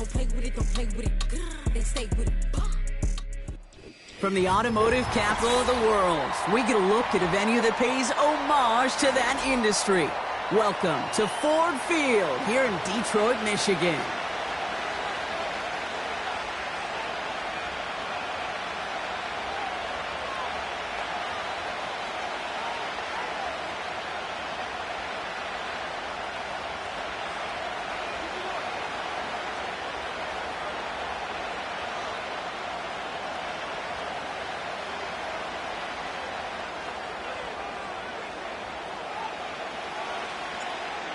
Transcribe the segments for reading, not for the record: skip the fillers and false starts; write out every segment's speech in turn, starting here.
don't play with it, don't play with it. They stay with it. From the automotive capital of the world, we get a look at a venue that pays homage to that industry. Welcome to Ford Field here in Detroit, Michigan.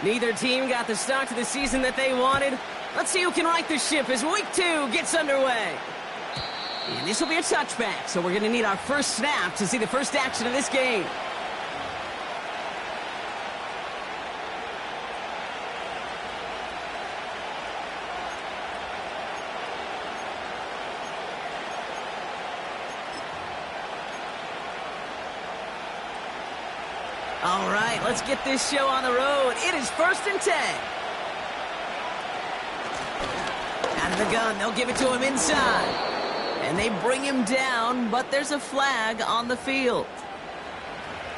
Neither team got the start to the season that they wanted. Let's see who can right the ship as week 2 gets underway. And this will be a touchback, so we're going to need our first snap to see the first action of this game. All right, let's get this show on the road. It is 1st and 10. Out of the gun, they'll give it to him inside. And they bring him down, but there's a flag on the field.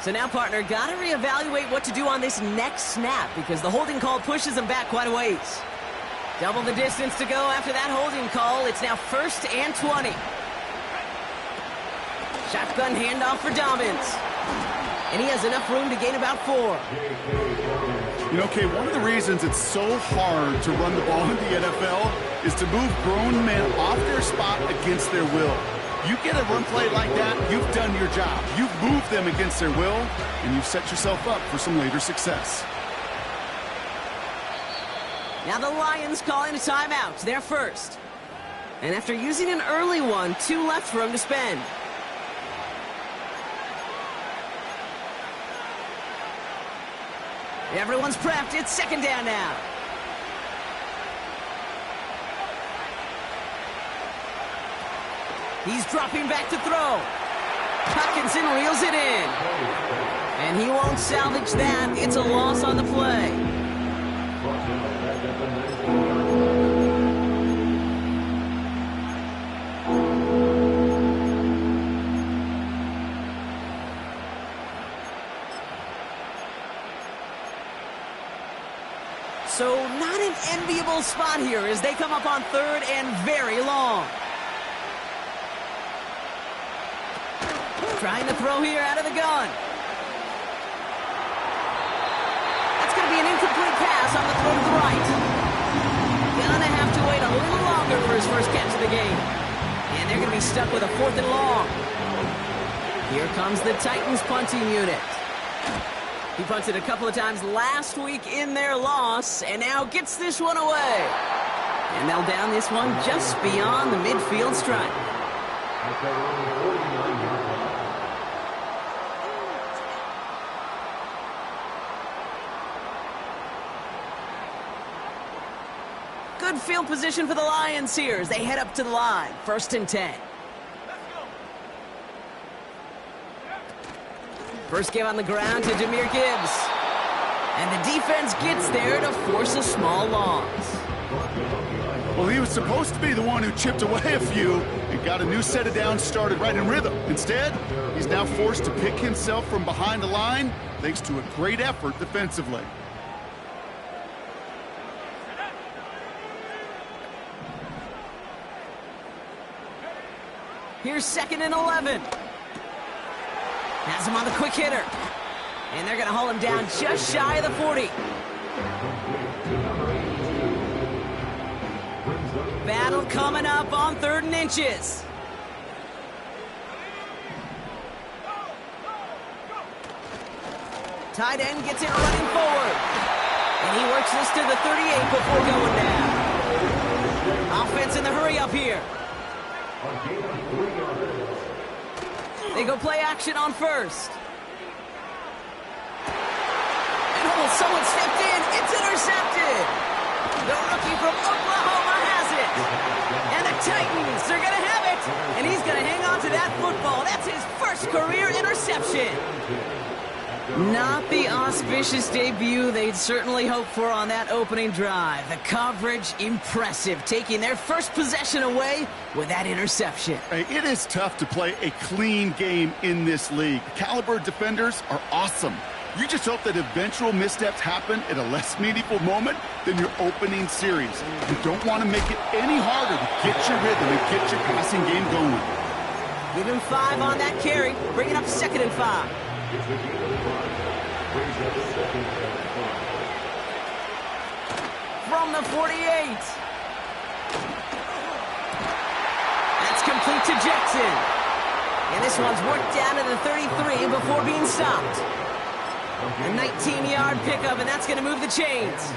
So now, partner, got to reevaluate what to do on this next snap because the holding call pushes him back quite a ways. Double the distance to go after that holding call. It's now 1st and 20. Shotgun handoff for Dobbins. And he has enough room to gain about 4. You know, Kay, one of the reasons it's so hard to run the ball in the NFL is to move grown men off their spot against their will. You get a run play like that, you've done your job. You've moved them against their will, and you've set yourself up for some later success. Now the Lions calling a timeout. They're first. And after using an early one, 2 left for him to spend. Everyone's prepped. It's 2nd down now. He's dropping back to throw. Hutchinson reels it in. And he won't salvage that. It's a loss on the play. So not an enviable spot here as they come up on 3rd and very long. Trying to throw here out of the gun. That's going to be an incomplete pass on the throw to the right. Gonna have to wait a little longer for his first catch of the game. And they're going to be stuck with a 4th and long. Here comes the Titans punting unit. He punted a couple of times last week in their loss, and now gets this one away. And they'll down this one just beyond the midfield stripe. Good field position for the Lions here as they head up to the line. 1st and 10. First game on the ground to Jahmyr Gibbs. And the defense gets there to force a small loss. Well, he was supposed to be the one who chipped away a few and got a new set of downs started right in rhythm. Instead, he's now forced to pick himself from behind the line thanks to a great effort defensively. Here's 2nd and 11. Has him on the quick hitter. And they're going to haul him down just shy of the 40. Battle coming up on 3rd and inches. Tight end gets it running forward. And he works this to the 38 before going down. Offense in the hurry up here. They go play action on 1st. And someone stepped in. It's intercepted. The rookie from Oklahoma has it. And the Titans are going to have it. And he's going to hang on to that football. That's his first career interception. Not the auspicious debut they'd certainly hoped for on that opening drive. The coverage, impressive, taking their first possession away with that interception. Hey, it is tough to play a clean game in this league. Caliber defenders are awesome. You just hope that eventual missteps happen at a less meaningful moment than your opening series. You don't want to make it any harder to get your rhythm and get your passing game going. Give him 5 on that carry. Bring it up 2nd and 5. From the 48. That's complete to Jackson. And this one's worked down to the 33 before being stopped. A 19-yard pickup, and that's going to move the chains.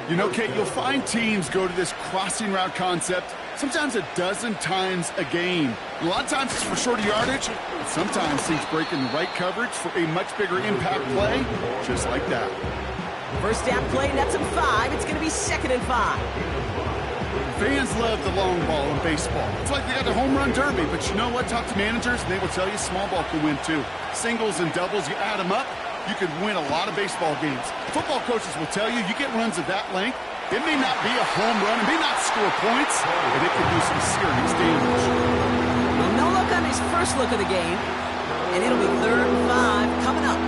You know, Kate, you'll find teams go to this crossing route concept sometimes a dozen times a game. A lot of times it's for shorter yardage, but sometimes teams break in the right coverage for a much bigger impact play, just like that. First down play, nets him 5. It's going to be 2nd and 5. Fans love the long ball in baseball. It's like they got the home run derby, but you know what? Talk to managers, and they will tell you small ball can win too. Singles and doubles, you add them up, you could win a lot of baseball games. Football coaches will tell you, you get runs of that length, it may not be a home run, it may not score points, but it can do some serious damage. Well, no look on his first look of the game, and it'll be 3rd and 5 coming up.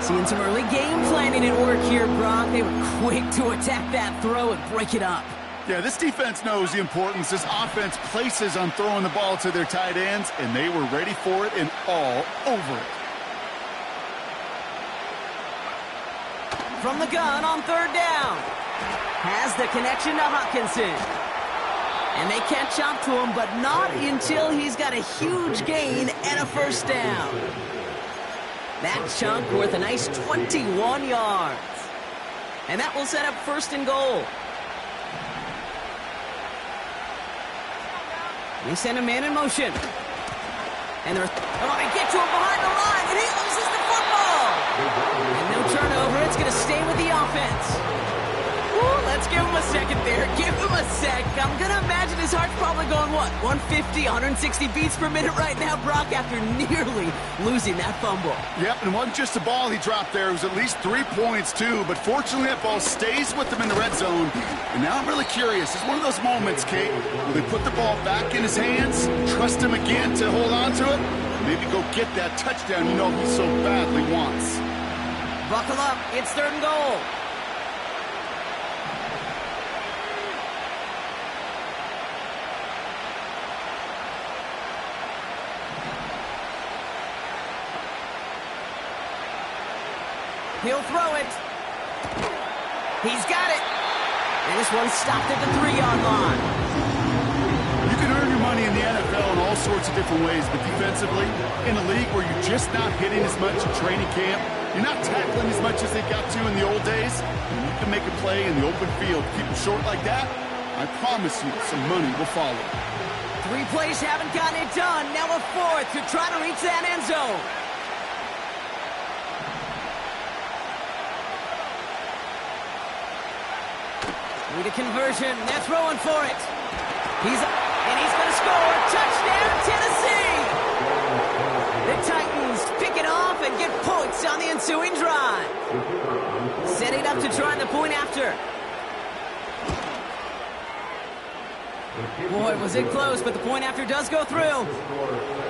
Seeing some early game planning at work here, Brock. They were quick to attack that throw and break it up. Yeah, this defense knows the importance this offense places on throwing the ball to their tight ends, and they were ready for it and all over it. From the gun on 3rd down. Has the connection to Hockenson. And they catch up to him, but not until he's got a huge gain and a first down. That chunk worth a nice 21 yards. And that will set up 1st and goal. They send a man in motion. And they're going to get to him behind the line, and he loses the football. And no turnover. It's going to stay with the offense. Ooh, let's give him a second there. Give him a sec. I'm going to imagine his heart's probably going, what, 150, 160 beats per minute right now, Brock, after nearly losing that fumble. Yep, and it wasn't just a ball he dropped there. It was at least 3 points, too. But fortunately, that ball stays with him in the red zone. And now I'm really curious. It's one of those moments, Kate, where they put the ball back in his hands, trust him again to hold on to it, maybe go get that touchdown you know he so badly wants. Buckle up. It's 3rd and goal. He'll throw it. He's got it. And this one's stopped at the 3-yard line. You can earn your money in the NFL in all sorts of different ways, but defensively, in a league where you're just not hitting as much in training camp, you're not tackling as much as they got to in the old days, and you can make a play in the open field. Keep it short like that, I promise you some money will follow. 3 plays haven't gotten it done. Now a 4th to try to reach that end zone. Need a conversion. They're throwing for it. He's going to score. Touchdown, Tennessee! The Titans pick it off and get points on the ensuing drive. Setting up to try the point after. Boy, was it close, but the point after does go through.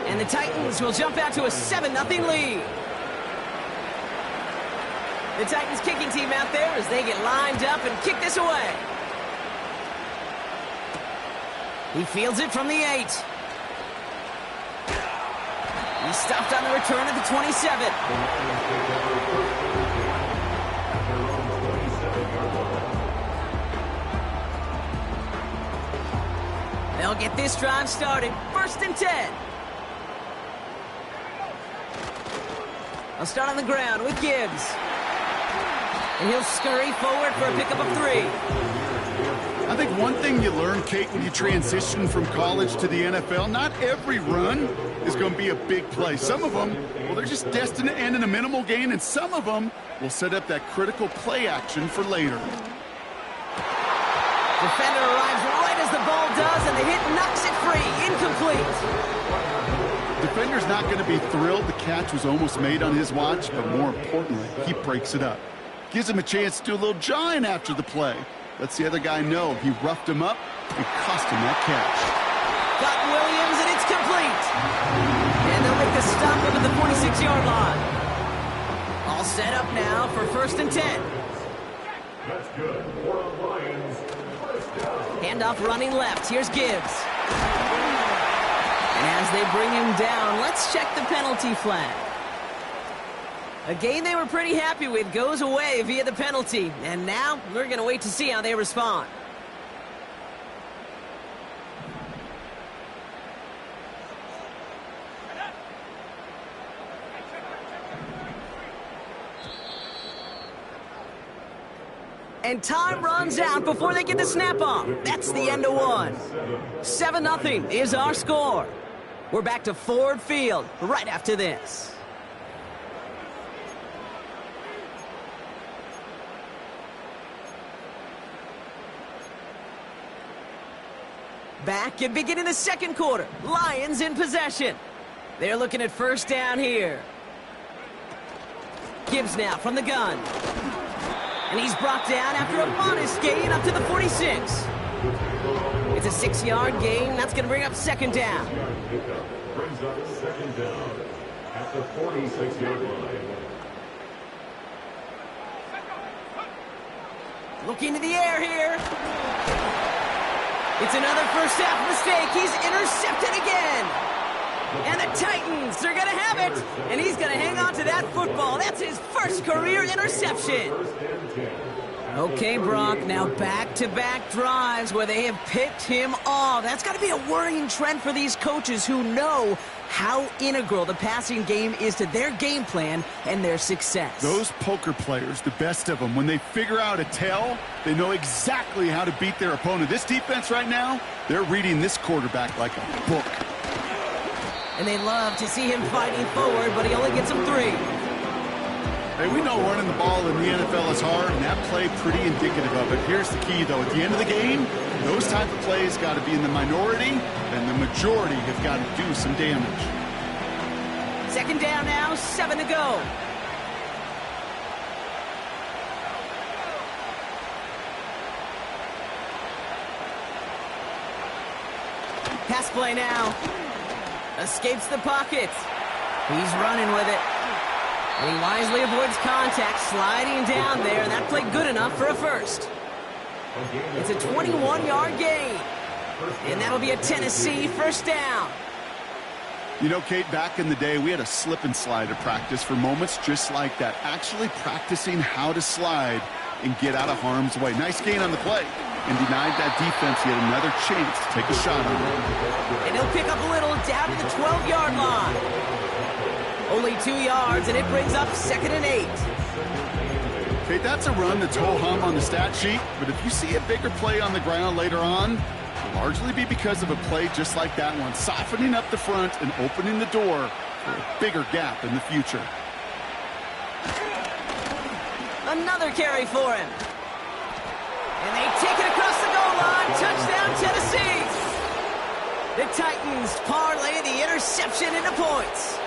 And the Titans will jump out to a 7-0 lead. The Titans kicking team out there as they get lined up and kick this away. He fields it from the 8. He's stopped on the return at the 27. They'll get this drive started. 1st and 10. They'll start on the ground with Gibbs. And he'll scurry forward for a pickup of 3. I think one thing you learn, Kate, when you transition from college to the NFL, not every run is going to be a big play. Some of them, well, they're just destined to end in a minimal gain, and some of them will set up that critical play action for later. Defender arrives right as the ball does, and the hit knocks it free. Incomplete. Defender's not going to be thrilled. The catch was almost made on his watch, but more importantly, he breaks it up. Gives him a chance to do a little jawing after the play. Lets the other guy know he roughed him up and cost him that catch. Got Williams, and it's complete. And they'll make the stop up at the 46-yard line. All set up now for 1st and 10. That's good. Lions. Handoff running left. Here's Gibbs. And as they bring him down, let's check the penalty flag. A game they were pretty happy with goes away via the penalty. And now we're going to wait to see how they respond. And time runs out before they get the snap off. That's the end of one. 7-0 is our score. We're back to Ford Field right after this. Back and beginning the second quarter. Lions in possession. They're looking at 1st down here. Gibbs now from the gun. And he's brought down after a modest gain up to the 46. It's a 6-yard gain. That's going to bring up 2nd down. Brings up 2nd down at the 46-yard line. Looking to the air here. It's another first half mistake. He's intercepted again. And the Titans are going to have it. And he's going to hang on to that football. That's his first career interception. Okay, Brock, now back-to-back drives where they have picked him off. That's got to be a worrying trend for these coaches who know how integral the passing game is to their game plan and their success. Those poker players, the best of them, when they figure out a tell, they know exactly how to beat their opponent. This defense right now, they're reading this quarterback like a book. And they love to see him fighting forward, but he only gets them 3. Hey, we know running the ball in the NFL is hard, and that play pretty indicative of it. Here's the key, though. At the end of the game, those type of plays got to be in the minority, and the majority have got to do some damage. 2nd down now, 7 to go. Pass play now. Escapes the pocket. He's running with it. And he wisely avoids contact, sliding down there, and that played good enough for a first. It's a 21-yard gain. And that'll be a Tennessee 1st down. You know, Kate, back in the day, we had a slip and slide at practice for moments just like that. Actually practicing how to slide and get out of harm's way. Nice gain on the play. And denied that defense yet another chance to take a shot on him. And he'll pick up a little down to the 12-yard line. Only 2 yards, and it brings up 2nd and 8. Okay, that's a run that's ho-hum on the stat sheet, but if you see a bigger play on the ground later on, it'll largely be because of a play just like that one, softening up the front and opening the door for a bigger gap in the future. Another carry for him. And they take it across the goal line. Touchdown, Tennessee. The Titans parlay the interception into points.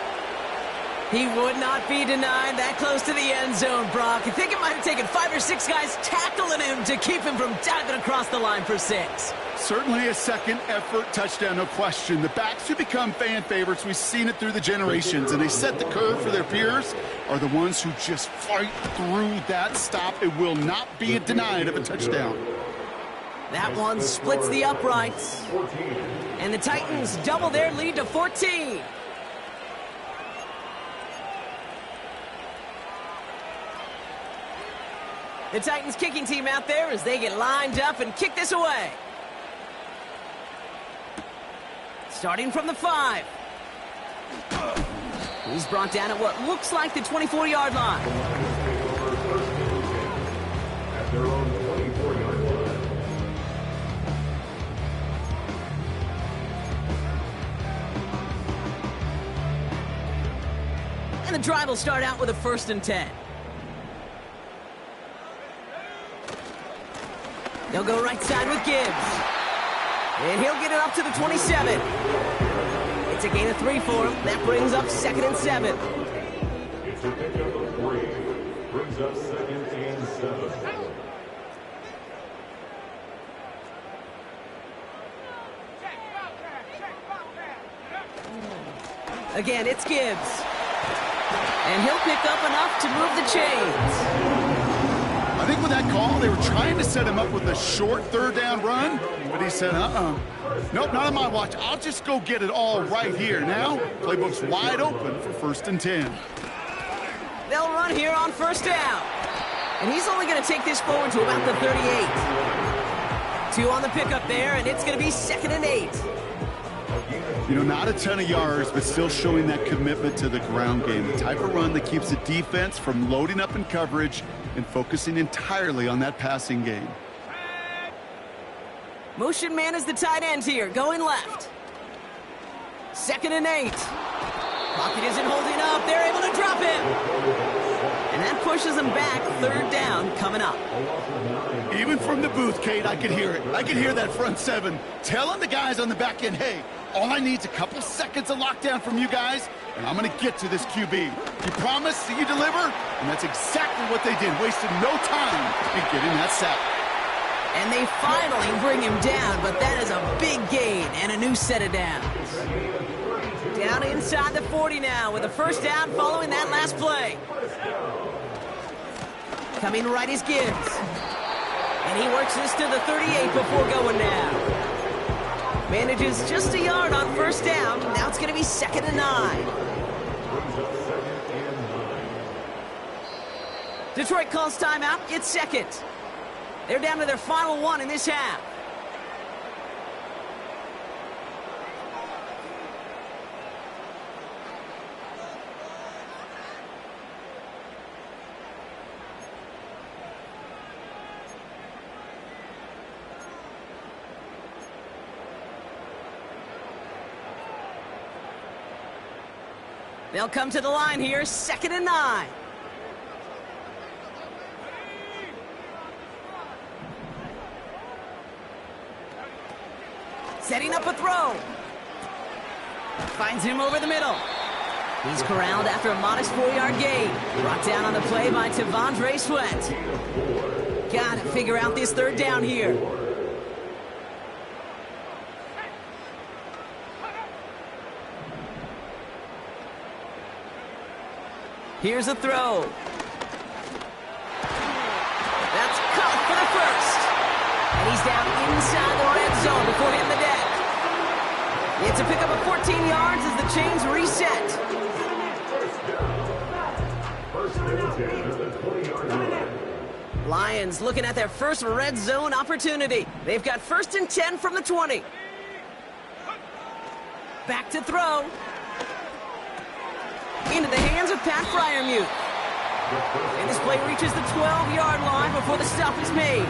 He would not be denied that close to the end zone, Brock. I think it might have taken 5 or 6 guys tackling him to keep him from diving across the line for 6. Certainly a second effort touchdown, no question. The backs who become fan favorites, we've seen it through the generations, and they set the curve for their peers, are the ones who just fight through that stop. It will not be denied of a touchdown. That one splits the uprights. And the Titans double their lead to 14. The Titans kicking team out there as they get lined up and kick this away. Starting from the 5. He's brought down at what looks like the 24-yard line. At their own 24-yard line. And the drive will start out with a 1st and 10. They'll go right side with Gibbs. And he'll get it up to the 27. It's It's a gain of 3 for him. That brings up 2nd and 7. It's a pickup of 3. Brings up 2nd and 7. Again, it's Gibbs. And he'll pick up enough to move the chains. I think with that call, they were trying to set him up with a short 3rd down run, but he said, nope, not on my watch. I'll just go get it all right here. Now, playbook's wide open for 1st and 10. They'll run here on 1st down. And he's only going to take this forward to about the 38. 2 on the pickup there, and it's going to be 2nd and 8. You know, not a ton of yards, but still showing that commitment to the ground game. The type of run that keeps the defense from loading up in coverage and focusing entirely on that passing game. Motion man is the tight end here, going left. 2nd and 8. Pocket isn't holding up. They're able to drop him. And that pushes them back. 3rd down coming up. Even from the booth, Kate, I could hear it. I could hear that front 7 telling the guys on the back end, hey, all I need is a couple seconds of lockdown from you guys, and I'm going to get to this QB. You promise that you deliver? And that's exactly what they did. Wasted no time in getting that sack. And they finally bring him down, but that is a big gain and a new set of downs. Down inside the 40 now with a 1st down following that last play. Coming right is Gibbs. And he works this to the 38 before going down. Manages just a yard on 1st down. Now it's going to be 2nd and 9. Detroit calls timeout. It's 2nd. They're down to their final 1 in this half. They'll come to the line here, 2nd and 9. Setting up a throw. Finds him over the middle. He's corralled after a modest 4-yard gain. Brought down on the play by T'Vondre Sweat. Got to figure out this 3rd down here. Here's a throw. That's caught for the 1st. And he's down inside the red zone before hitting the deck. It's a pickup of 14 yards as the chains reset. Lions looking at their first red zone opportunity. They've got 1st and 10 from the 20. Back to throw. Into the hands of Pat Freiermuth. And this play reaches the 12-yard line before the stop is made.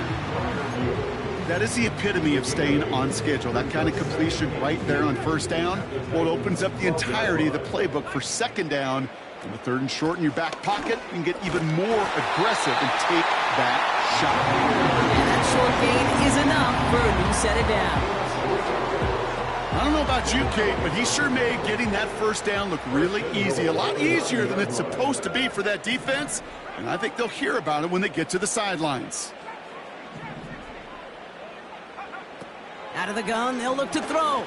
That is the epitome of staying on schedule. That kind of completion right there on 1st down. Well, it opens up the entirety of the playbook for 2nd down. And the 3rd and short in your back pocket, you can get even more aggressive and take that shot. And that short gain is enough for a new set of downs. I don't know about you, Kate, but he sure made getting that 1st down look really easy. A lot easier than it's supposed to be for that defense. And I think they'll hear about it when they get to the sidelines. Out of the gun, they'll look to throw.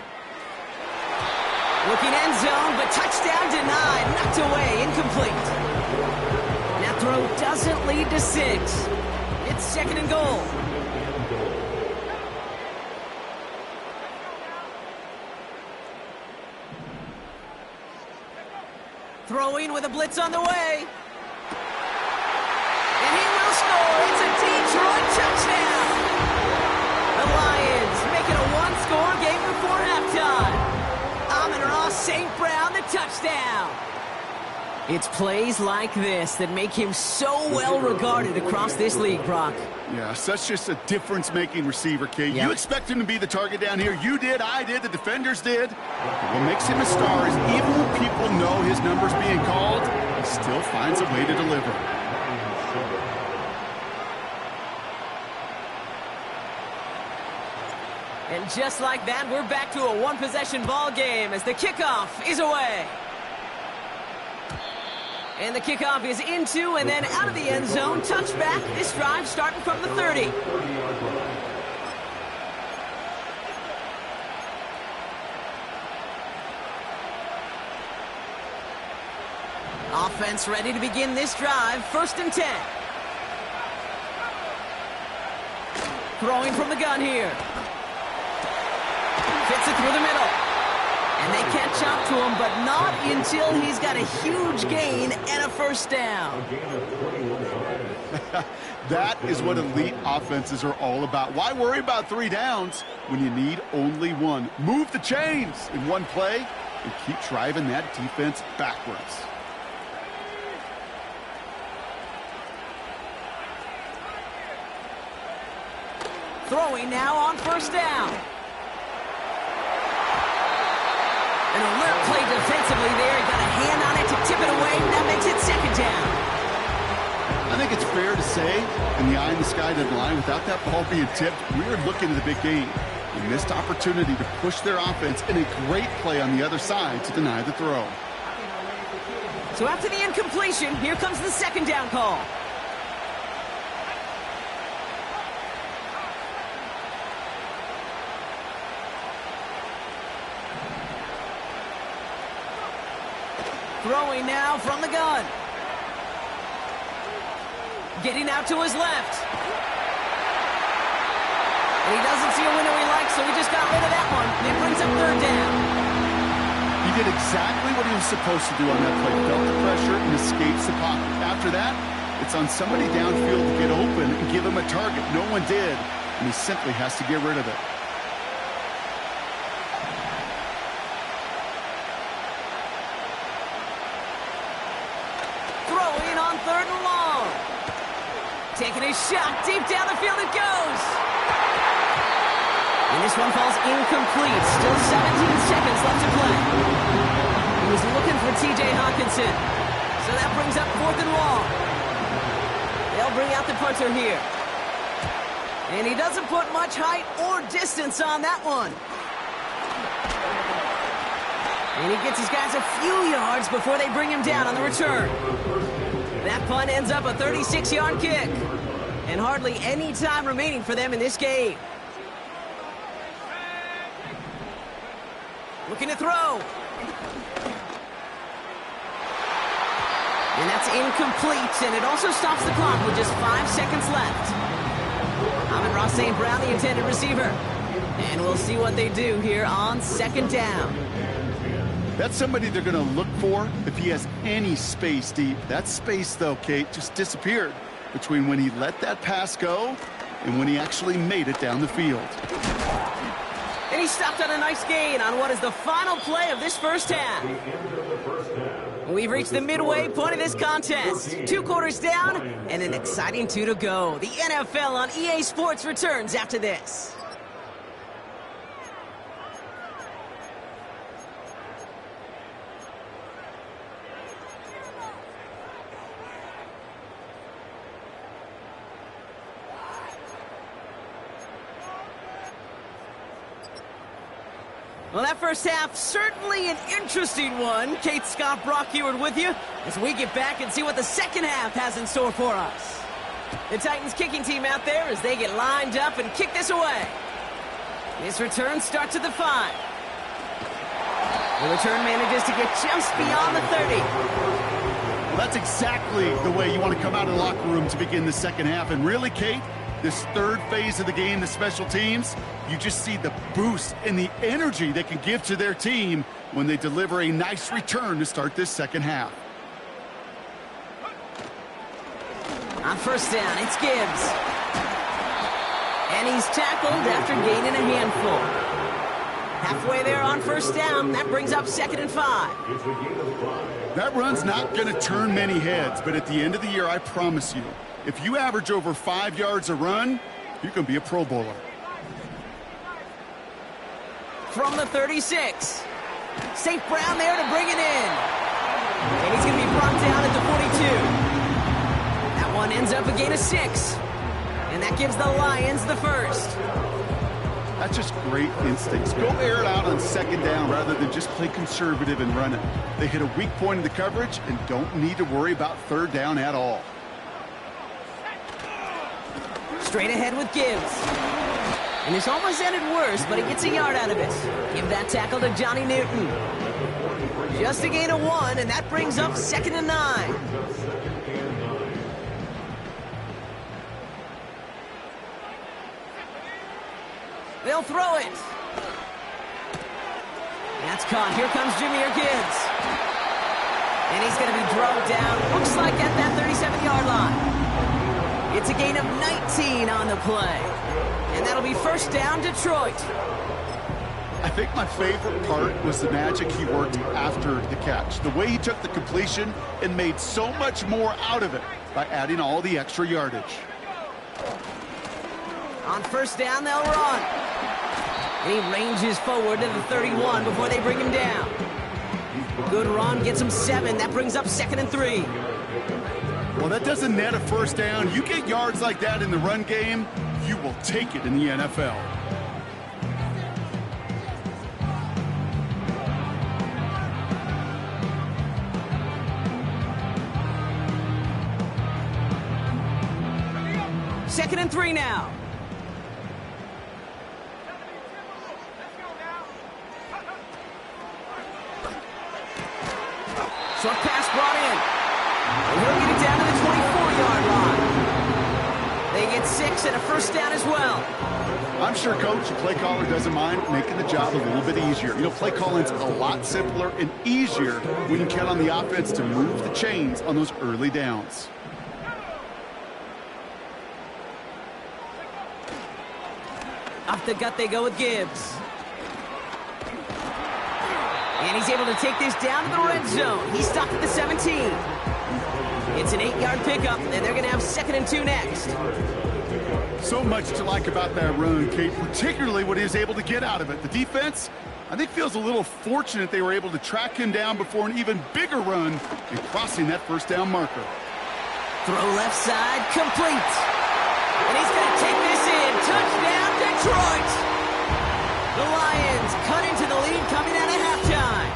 Looking end zone, but touchdown denied. Knocked away, incomplete. That throw doesn't lead to 6. It's 2nd and goal. Throwing with a blitz on the way. And he will score. It's a Detroit touchdown. The Lions make it a 1-score game before halftime. Amon-Ra St. Brown, the touchdown. It's plays like this that make him so well regarded across this league, Brock. Yeah, such just a difference-making receiver, Kate. Yep. You expect him to be the target down here. You did, I did, the defenders did. But what makes him a star is even when people know his number's being called, he still finds a way to deliver. And just like that, we're back to a one-possession ball game as the kickoff is away. And the kickoff is into and then out of the end zone. Touchback. This drive starting from the 30. Offense ready to begin this drive. 1st and 10. Throwing from the gun here. Fits it through the middle. And they catch up to him, but not until he's got a huge gain and a 1st down. That is what elite offenses are all about. Why worry about 3 downs when you need only 1? Move the chains in one play and keep driving that defense backwards. Throwing now on 1st down. An alert play defensively there. He got a hand on it to tip it away. That makes it 2nd down. I think it's fair to say, in the eye in the sky deadline, without that ball being tipped, we are looking at a big game. A missed opportunity to push their offense and a great play on the other side to deny the throw. So after the incompletion, here comes the 2nd down call. Throwing now from the gun. Getting out to his left. And he doesn't see a window he likes, so he just got rid of that one. It brings up 3rd down. He did exactly what he was supposed to do on that play. Felt the pressure and escapes the pocket. After that, it's on somebody downfield to get open and give him a target. No one did, and he simply has to get rid of it. Throwing on 3rd and long. Taking a shot. Deep down the field it goes. And this one falls incomplete. Still 17 seconds left to play. He was looking for T.J. Hawkinson. So that brings up 4th and long. They'll bring out the punter here. And he doesn't put much height or distance on that one. And he gets his guys a few yards before they bring him down on the return. That punt ends up a 36-yard kick. And hardly any time remaining for them in this game. Looking to throw. And that's incomplete, and it also stops the clock with just 5 seconds left. Amon-Ra St. Brown, the intended receiver. And we'll see what they do here on 2nd down. That's somebody they're going to look for if he has any space deep. That space, though, Kate, just disappeared between when he let that pass go and when he actually made it down the field. And he stopped on a nice gain on what is the final play of this 1st half. We've reached the midway point of this contest. 2 quarters down and an exciting 2 to go. The NFL on EA Sports returns after this. Well, that 1st half, certainly an interesting one. Kate Scott, Brock Heward with you as we get back and see what the 2nd half has in store for us. The Titans kicking team out there as they get lined up and kick this away. This return starts at the 5. The return manages to get just beyond the 30. Well, that's exactly the way you want to come out of the locker room to begin the 2nd half. And really, Kate, this 3rd phase of the game, the special teams, you just see the boost and the energy they can give to their team when they deliver a nice return to start this 2nd half. On 1st down, it's Gibbs. And he's tackled after gaining a handful. Halfway there on 1st down, that brings up 2nd and 5. That run's not going to turn many heads, but at the end of the year, I promise you, if you average over 5 yards a run, you're going to be a Pro Bowler. From the 36. St. Brown there to bring it in. And he's going to be brought down at the 42. That one ends up a gain of 6. And that gives the Lions the 1st. That's just great instincts. Go air it out on second down rather than just play conservative and run it. They hit a weak point in the coverage and don't need to worry about third down at all. Straight ahead with Gibbs. And this almost ended worse, but he gets a yard out of it. Give that tackle to Johnny Newton. Just a gain of 1, and that brings up 2nd and 9. They'll throw it. That's caught. Here comes Jahmyr Gibbs. And he's going to be drugged down. Looks like at that 37-yard line. It's a gain of 19 on the play. And that'll be first down, Detroit. I think my favorite part was the magic he worked after the catch. The way he took the completion and made so much more out of it by adding all the extra yardage. On first down, they'll run. And he ranges forward to the 31 before they bring him down. Good run, gets him 7. That brings up 2nd and 3. Well, that doesn't net a first down. You get yards like that in the run game, you will take it in the NFL. Second and 3 now. Short pass brought in. And he'll get it down to the 24-yard line. They get 6 and a first down as well. I'm sure, Coach, the play caller doesn't mind making the job a little bit easier. You know, play calling's a lot simpler and easier when you count on the offense to move the chains on those early downs. Off the gut they go with Gibbs. And he's able to take this down to the red zone. He's stopped at the 17. It's an 8-yard pickup, and they're going to have 2nd and 2 next. So much to like about that run, Kate, particularly what he was able to get out of it. The defense, I think, feels a little fortunate they were able to track him down before an even bigger run and crossing that first down marker. Throw left side, complete. And he's going to take this in. Touchdown, Detroit! The Lions cut into the lead coming out of halftime.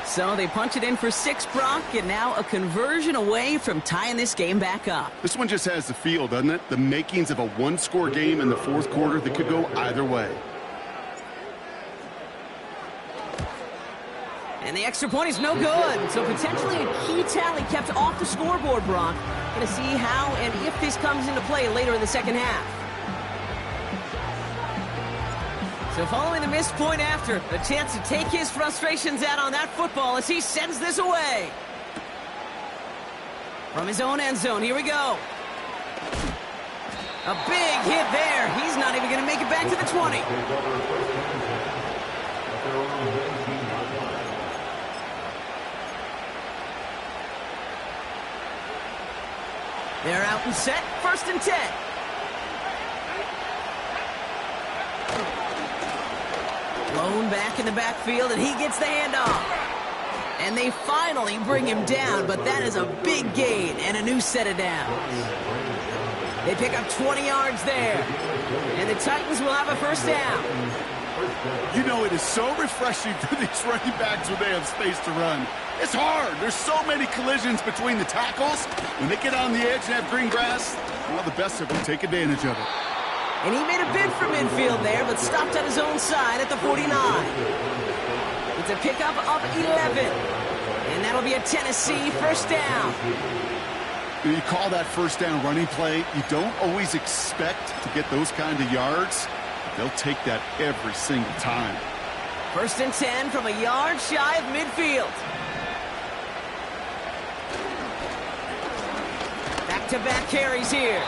So they punch it in for 6, Brock, and now a conversion away from tying this game back up. This one just has the feel, doesn't it? The makings of a one-score game in the fourth quarter that could go either way. And the extra point is no good. So potentially a key tally kept off the scoreboard, Brock. Going to see how and if this comes into play later in the second half. So following the missed point after, a chance to take his frustrations out on that football as he sends this away. From his own end zone, here we go. A big hit there. He's not even going to make it back to the 20. They're out and set, 1st and 10. Blown back in the backfield, and he gets the handoff. And they finally bring him down, but that is a big gain and a new set of downs. They pick up 20 yards there, and the Titans will have a first down. You know, it is so refreshing for these running backs when they have space to run. It's hard. There's so many collisions between the tackles. When they get on the edge and have green grass, well, the best of them take advantage of it. And he made a bid for midfield there, but stopped on his own side at the 49. It's a pickup of 11. And that'll be a Tennessee first down. You call that first down running play, you don't always expect to get those kind of yards. They'll take that every single time. 1st and 10 from a yard shy of midfield. Back-to-back carries here.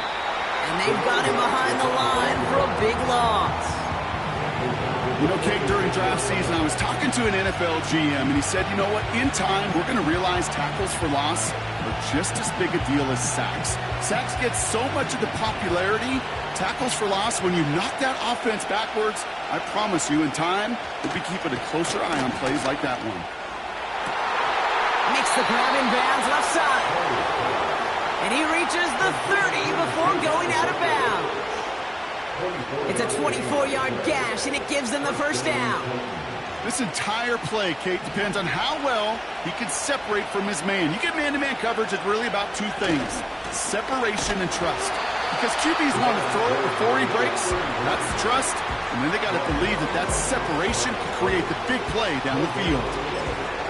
And they've got him behind the line for a big loss. You know, Kate, during draft season, I was talking to an NFL GM, and he said, you know what, in time, we're going to realize tackles for loss are just as big a deal as sacks. Sacks get so much of the popularity. Tackles for loss, when you knock that offense backwards, I promise you, in time, we'll be keeping a closer eye on plays like that one. Makes the grab in bounds left side. And he reaches the 30 before going out of bounds. It's a 24-yard gash, and it gives them the first down. This entire play, Kate, depends on how well he can separate from his man. You get man-to-man coverage, it's really about two things: separation and trust. Because QBs want to throw it before he breaks, that's the trust, and then they got to believe that that separation can create the big play down the field.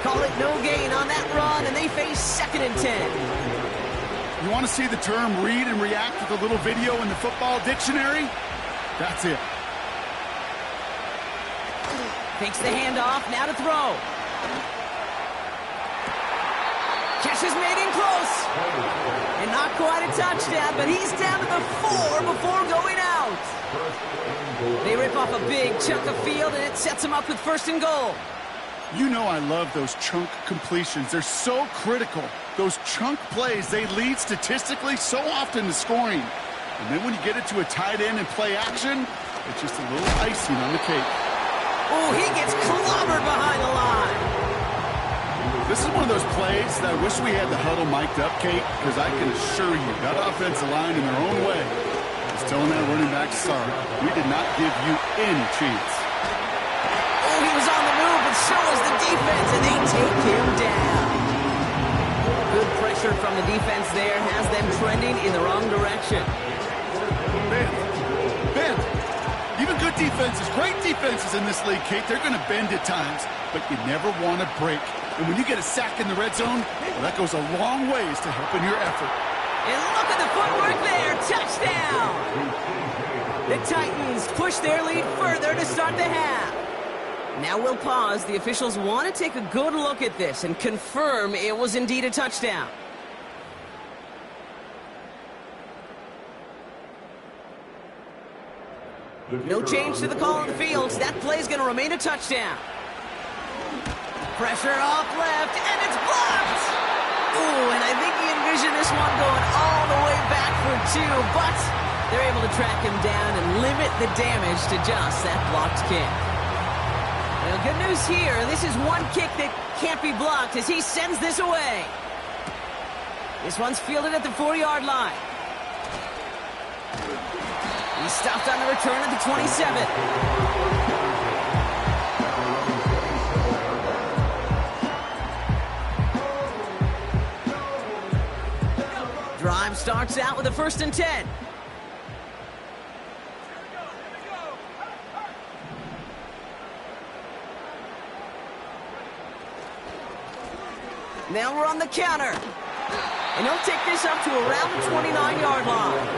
Call it no gain on that run, and they face 2nd and 10. You want to see the term read and react with a little video in the football dictionary? That's it. Takes the handoff, now to throw. Catch is made in close. And not quite a touchdown, but he's down to the 4 before going out. They rip off a big chunk of field, and it sets them up with 1st and goal. You know I love those chunk completions. They're so critical. Those chunk plays, they lead statistically so often to scoring. And then when you get it to a tight end and play action, it's just a little icing on the cake. Oh, he gets clobbered behind the line. This is one of those plays that I wish we had the huddle mic'd up, Kate, because I can assure you that offensive line in their own way is telling that running back, sorry, we did not give you any chance. Oh, he was on the move, but so was the defense, and they take him down. Good pressure from the defense there has them trending in the wrong direction. Bend. Even good defenses, great defenses in this league, Kate, they're going to bend at times, but you never want to break. And when you get a sack in the red zone, well, that goes a long ways to helping your effort. And look at the footwork there. Touchdown! The Titans push their lead further to start the half. Now we'll pause. The officials want to take a good look at this and confirm it was indeed a touchdown. No change to the call on the fields. That play's going to remain a touchdown. Pressure off left, and it's blocked! Ooh, and I think he envisioned this one going all the way back for 2, but they're able to track him down and limit the damage to just that blocked kick. Well, good news here. This is one kick that can't be blocked as he sends this away. This one's fielded at the 4-yard line. He's stopped on the return at the 27. Drive starts out with a 1st and 10. Now we're on the counter. And he'll take this up to around the 29-yard line.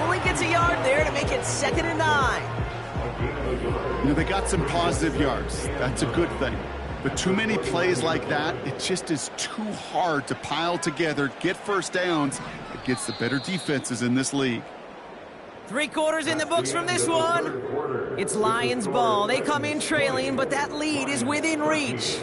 Only gets a yard there to make it 2nd and 9. You know, they got some positive yards. That's a good thing. But too many plays like that, it just is too hard to pile together, get first downs against the better defenses in this league. 3 quarters in the books from this one. It's Lions ball. They come in trailing, but that lead is within reach.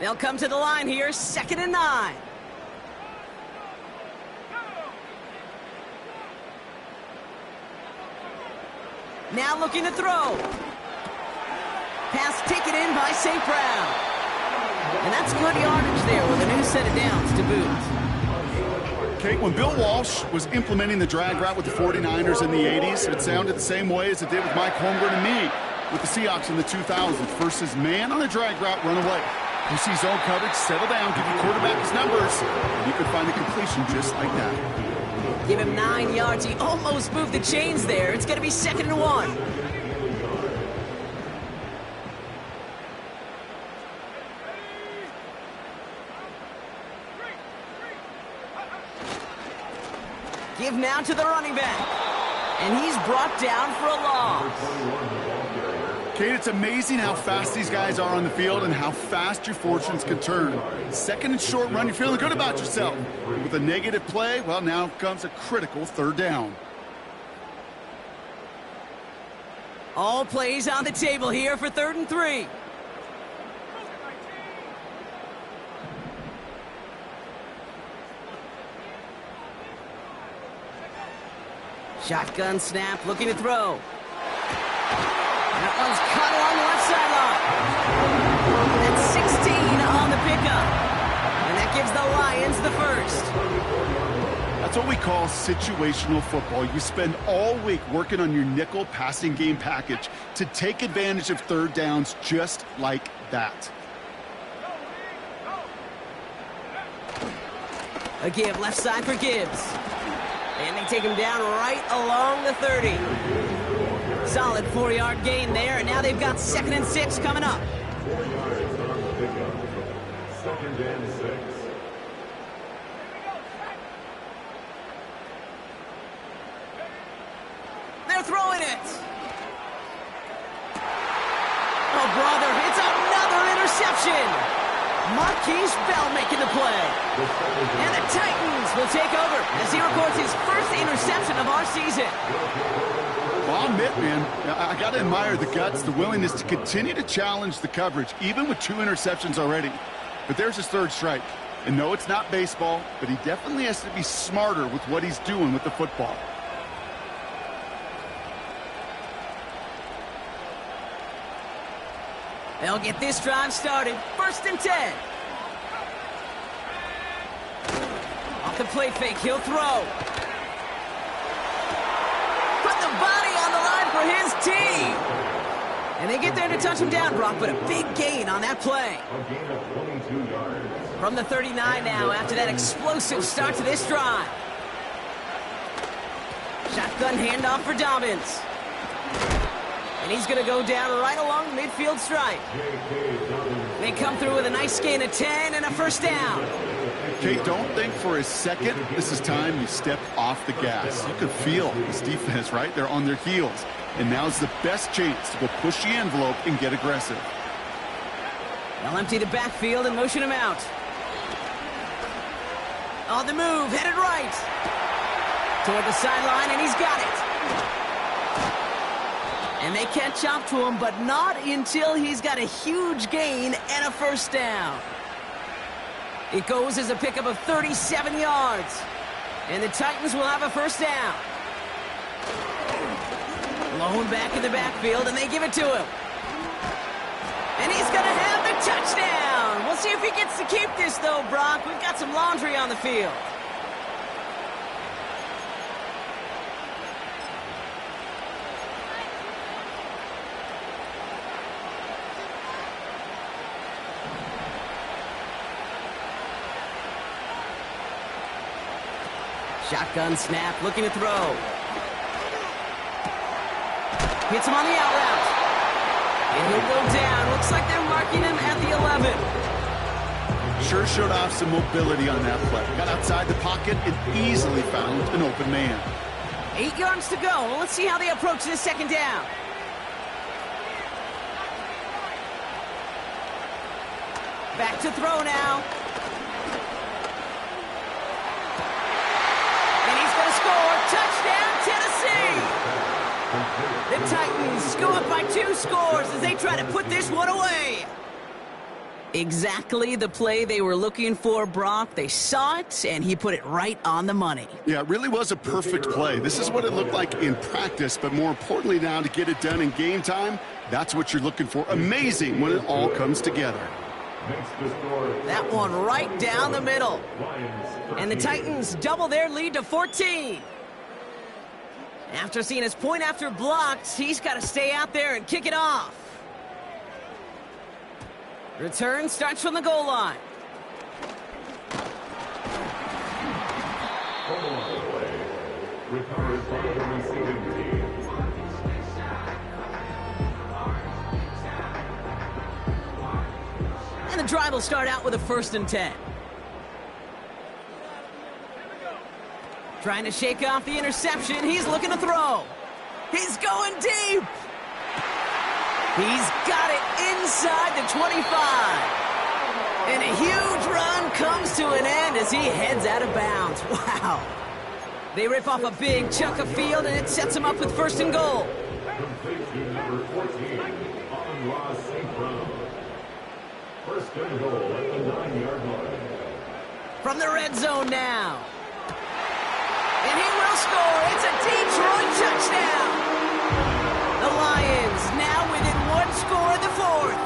They'll come to the line here, 2nd and 9. Now looking to throw. Pass taken in by St. Brown. And that's good yardage there with a new set of downs to boot. Kate, when Bill Walsh was implementing the drag route with the 49ers in the 80s, it sounded the same way as it did with Mike Holmgren and me with the Seahawks in the 2000s. Versus man on a drag route, run away. You see zone coverage, settle down, give your quarterback his numbers, and you could find a completion just like that. Give him 9 yards. He almost moved the chains there. It's going to be 2nd and 1. Give now to the running back. And he's brought down for a loss. Kate, it's amazing how fast these guys are on the field and how fast your fortunes can turn. 2nd and short run, you're feeling good about yourself. With a negative play, well, now comes a critical 3rd down. All plays on the table here for 3rd and 3. Shotgun snap, looking to throw. That one's caught along the left sideline. That's 16 on the pickup. And that gives the Lions the first. That's what we call situational football. You spend all week working on your nickel passing game package to take advantage of third downs just like that. A give left side for Gibbs. And they take him down right along the 30. Solid 4-yard gain there, and now they've got 2nd and 6 coming up. 4 yards on the pickup. 2nd and 6. They're throwing it. Oh, brother, it's another interception. Marquise Bell making the play. And the Titans will take over as he records his first interception of our season. Well, I'll admit, man, I got to admire the guts, the willingness to continue to challenge the coverage, even with 2 interceptions already. But there's his 3rd strike. And no, it's not baseball, but he definitely has to be smarter with what he's doing with the football. They'll get this drive started. 1st and 10. Off the play fake, he'll throw. Put the body on the line for his team. And they get there to touch him down, Brock, but a big gain on that play. A gain of 22 yards. From the 39 now after that explosive start to this drive. Shotgun handoff for Dobbins. And he's going to go down right along the midfield stripe. They come through with a nice gain of 10 and a 1st down. Okay, don't think for a second this is time you step off the gas. You can feel this defense, right? They're on their heels. And now's the best chance to go push the envelope and get aggressive. They'll empty the backfield and motion him out. On the move, headed right. Toward the sideline, and he's got it. And they catch up to him, but not until he's got a huge gain and a 1st down. It goes as a pickup of 37 yards. And the Titans will have a 1st down. Lone back in the backfield, and they give it to him. And he's going to have the touchdown. We'll see if he gets to keep this, though, Brock. We've got some laundry on the field. Shotgun snap, looking to throw. Hits him on the out route. And he'll go down. Looks like they're marking him at the 11. Sure showed off some mobility on that play. Got outside the pocket and easily found an open man. 8 yards to go. Well, let's see how they approach this 2nd down. Back to throw now. Touchdown, Tennessee! The Titans go up by 2 scores as they try to put this one away. Exactly the play they were looking for, Brock. They saw it, and he put it right on the money. Yeah, it really was a perfect play. This is what it looked like in practice, but more importantly now to get it done in game time, that's what you're looking for. Amazing when it all comes together. That one right down the middle. And the Titans double their lead to 14. After seeing his point after blocked, he's got to stay out there and kick it off. Return starts from the goal line. Recovered by the receiving team. And the drive will start out with a 1st and 10. Trying to shake off the interception. He's looking to throw. He's going deep. He's got it inside the 25. And a huge run comes to an end as he heads out of bounds. Wow. They rip off a big chunk of field, and it sets him up with 1st and goal. Completion number 14, Amon-Ra St. Brown. 1st and goal at the 9-yard line. From the red zone now. And he will score. It's a Detroit touchdown. The Lions now within one score in the fourth.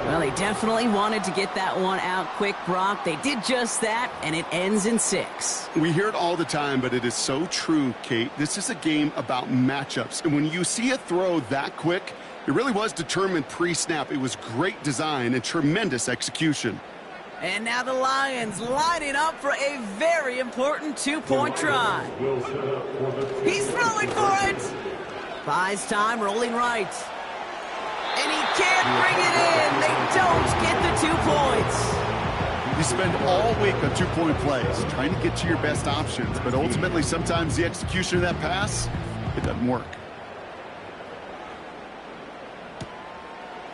Well, they definitely wanted to get that one out quick, Brock. They did just that, and it ends in 6. We hear it all the time, but it is so true, Kate. This is a game about matchups. And when you see a throw that quick, it really was determined pre-snap. It was great design and tremendous execution. And now the Lions lining up for a very important two-point try. He's throwing for it. Buys time, rolling right. And he can't bring it in. They don't get the 2 points. You spend all week on two-point plays, trying to get to your best options, but ultimately sometimes the execution of that pass, it doesn't work.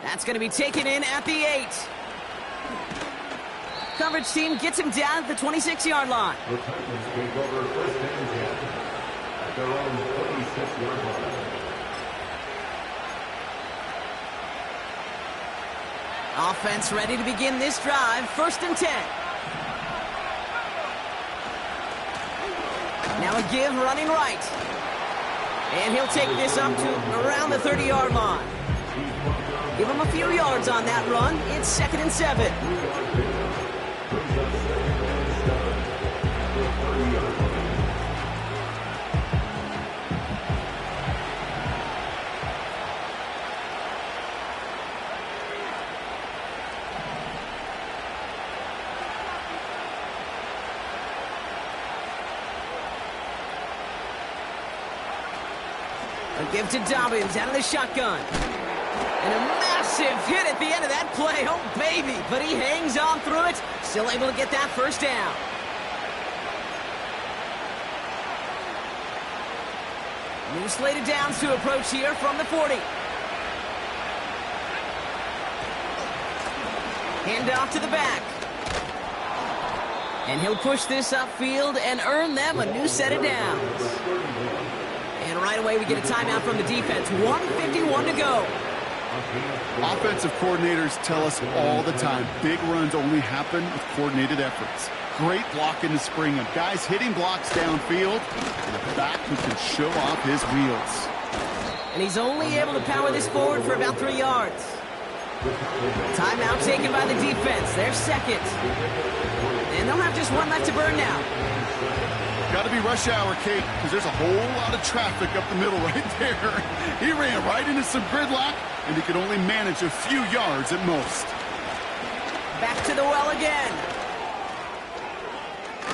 That's going to be taken in at the 8. Coverage team gets him down at the 26-yard line. The Titans take over first and 10 at their own 26-yard line. Offense ready to begin this drive. First and 10. Now a give running right. And he'll take this up to around the 30-yard line. Give him a few yards on that run. It's 2nd and 7. A give to Dobbins out of the shotgun. And a massive hit at the end of that play. Oh, baby. But he hangs on through it. Still able to get that first down. New slated downs to approach here from the 40. Hand off to the back. And he'll push this upfield and earn them a new set of downs. And right away we get a timeout from the defense. 1:51 to go. Offensive coordinators tell us all the time, big runs only happen with coordinated efforts. Great blocking to spring him. Guys hitting blocks downfield, and a back who can show off his wheels. And he's only able to power this forward for about 3 yards. Timeout taken by the defense. They're second. And they'll have just one left to burn now. Got to be rush hour, Kate, because there's a whole lot of traffic up the middle right there. He ran right into some gridlock, and he could only manage a few yards at most. Back to the well again.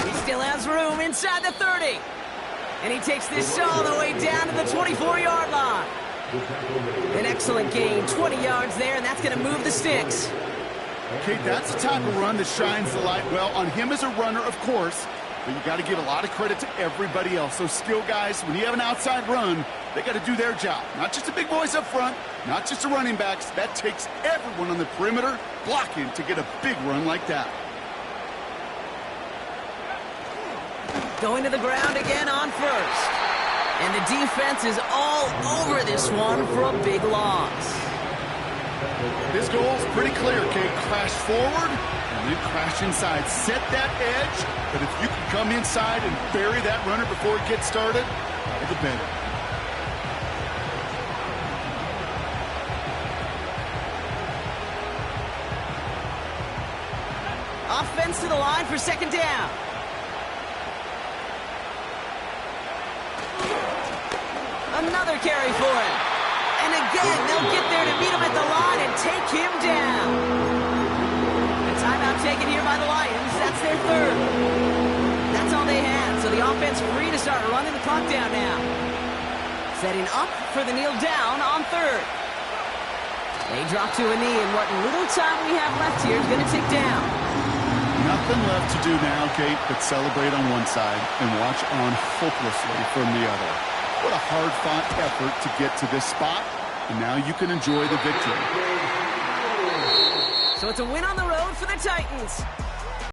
He still has room inside the 30. And he takes this all the way down to the 24-yard line. An excellent gain, 20 yards there, and that's going to move the sticks. Kate, that's the type of run that shines the light well on him as a runner, of course, but you got to give a lot of credit to everybody else. Those skill guys, when you have an outside run, they got to do their job. Not just the big boys up front, not just the running backs. That takes everyone on the perimeter blocking to get a big run like that. Going to the ground again on first. And the defense is all over this one for a big loss. This goal is pretty clear, Kate. Crash forward and then crash inside. Set that edge, but if you can come inside and bury that runner before it gets started, all the better. Offense to the line for second down. Another carry for him. And again, they'll get there to meet him at the line and take him down. A timeout taken here by the Lions. That's their third. That's all they had. So the offense free to start running the clock down now. Setting up for the kneel down on third. They drop to a knee, and what little time we have left here is going to tick down. Nothing left to do now, Kate, but celebrate on one side and watch on hopelessly from the other. What a hard-fought effort to get to this spot, and now you can enjoy the victory. So it's a win on the road for the Titans.